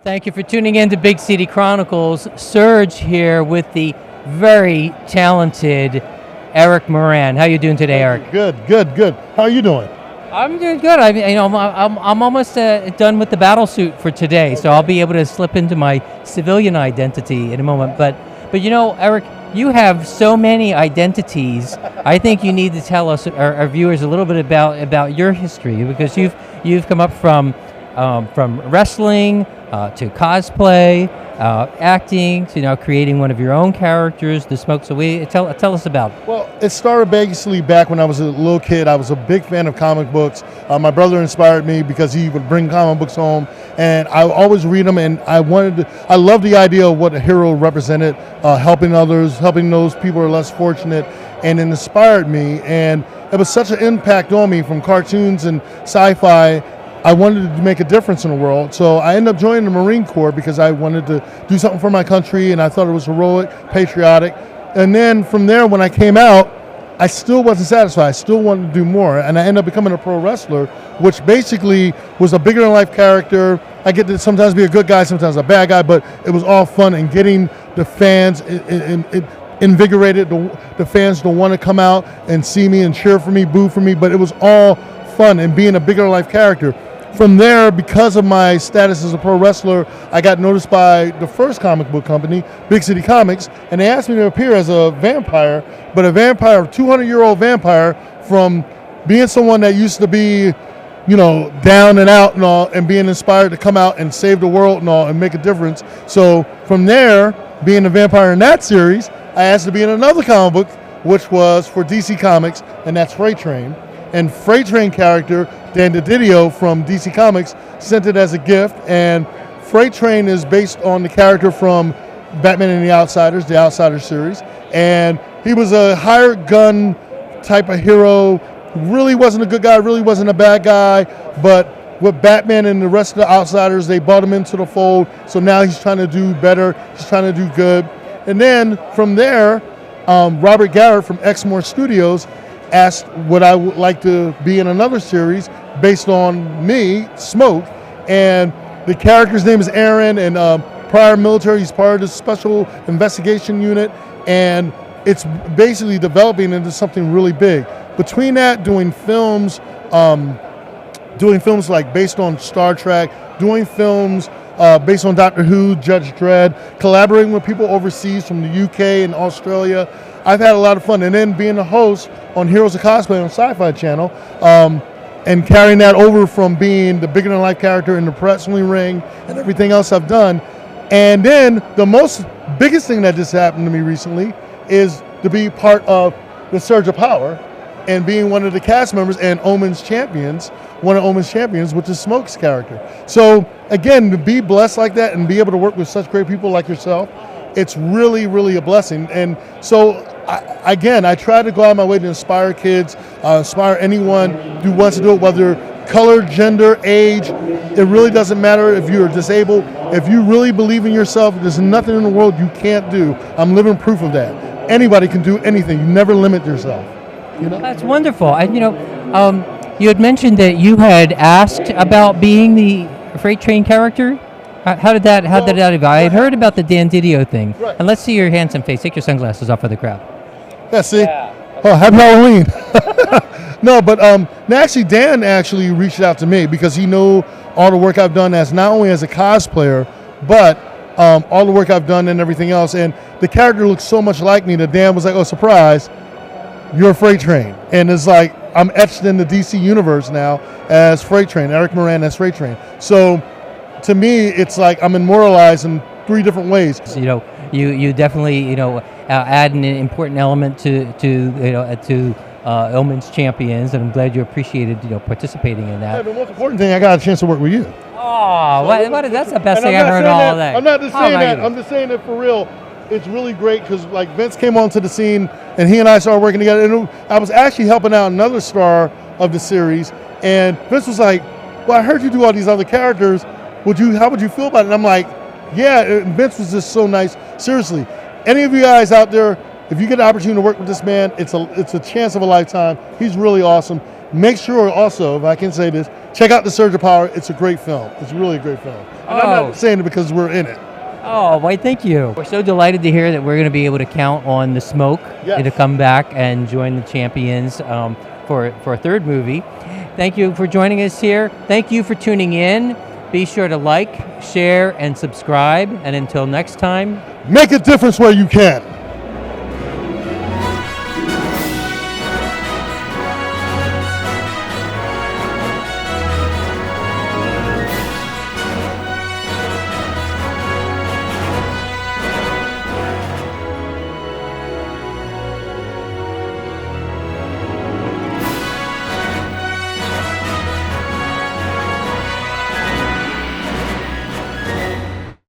Thank you for tuning in to Big City Chronicles. Serge here with the very talented Eric Moran. How you doing today, Eric? Good. How are you doing? I'm doing good. I'm almost done with the battle suit for today, so I'll be able to slip into my civilian identity in a moment. But Eric, you have so many identities. I think you need to tell us, our viewers, a little bit about your history, because you've come up from wrestling to cosplay, acting, to now creating one of your own characters, The Smoke. So tell us about it. Well, it started basically back when I was a little kid. I was a big fan of comic books. My brother inspired me because he would bring comic books home, and I always read them. And I loved the idea of what a hero represented, helping others, helping those people who are less fortunate, and it inspired me. And it was such an impact on me from cartoons and sci-fi. I wanted to make a difference in the world, so I ended up joining the Marine Corps because I wanted to do something for my country, and I thought it was heroic, patriotic. And then from there, when I came out, I still wasn't satisfied. I still wanted to do more, and I ended up becoming a pro wrestler, which basically was a bigger-than-life character. I get to sometimes be a good guy, sometimes a bad guy, but it was all fun, and getting the fans invigorated, the fans to want to come out and see me and cheer for me, boo for me, but it was all fun and being a bigger-than-life character. From there, because of my status as a pro wrestler, I got noticed by the first comic book company, Big City Comics, and they asked me to appear as a vampire, but a 200-year-old vampire, from being someone that used to be, down and out and all, and being inspired to come out and save the world and all and make a difference. So from there, being a vampire in that series, I asked to be in another comic book, which was for DC Comics, and that's Freight Train. And Freight Train character, Dan DiDio from DC Comics, sent it as a gift. And Freight Train is based on the character from Batman and the Outsiders series. And he was a hired gun type of hero. Really wasn't a good guy, really wasn't a bad guy. But with Batman and the rest of the Outsiders, they brought him into the fold. So now he's trying to do better. He's trying to do good. And then from there, Robert Garrett from Exmoor Studios asked would I would like to be in another series based on me, Smoke, and the character's name is Aaron, and prior military, he's part of the special investigation unit, and it's basically developing into something really big. Between that, doing films like based on Star Trek, doing films based on Doctor Who, Judge Dredd, collaborating with people overseas from the UK and Australia. I've had a lot of fun, and then being a host on Heroes of Cosplay on Sci-Fi Channel, and carrying that over from being the bigger-than-life character in the wrestling ring and everything else I've done. And then the biggest thing that just happened to me recently is to be part of the Surge of Power and being one of the cast members and Omen's champions, which is Smoke's character. So again, to be blessed like that and be able to work with such great people like yourself, it's really, really a blessing. And so, I try to go out of my way to inspire kids, inspire anyone who wants to do it, whether color, gender, age. It really doesn't matter if you're disabled. If you really believe in yourself, there's nothing in the world you can't do. I'm living proof of that. Anybody can do anything. You never limit yourself. That's wonderful. You had mentioned that you had asked about being the Freight Train character. How did that evolve? I had heard about the Dan DiDio thing. Right. And let's see your handsome face. Take your sunglasses off for the crowd. Yeah, see? Yeah. Oh, happy Halloween. No, but actually, Dan actually reached out to me because he knew all the work I've done not only as a cosplayer, but all the work I've done and everything else. And the character looks so much like me that Dan was like, oh, surprise, you're Freight Train. And it's like, I'm etched in the DC universe now as Freight Train, Eric Moran as Freight Train. So to me, it's like I'm immortalized in 3 different ways. So, you definitely add an important element to Omen's champions, and I'm glad you appreciated participating in that. Yeah, the most important thing, I got a chance to work with you. Oh, that's the best thing I've heard all day. I'm not just saying that. I'm just saying that for real. It's really great because like Vince came onto the scene and he and I started working together. And I was actually helping out another star of the series, and Vince was like, "Well, I heard you do all these other characters. How would you feel about it?" And I'm like, "Yeah." And Vince was just so nice. Seriously, any of you guys out there, if you get the opportunity to work with this man, it's a chance of a lifetime. He's really awesome. Make sure also, if I can say this, check out The Surge of Power. It's a great film. It's really a great film. And I'm not saying it because we're in it. Oh, why, thank you. We're so delighted to hear that we're going to be able to count on the smoke to come back and join the champions for a third movie. Thank you for joining us here. Thank you for tuning in. Be sure to like, share, and subscribe. And until next time, make a difference where you can.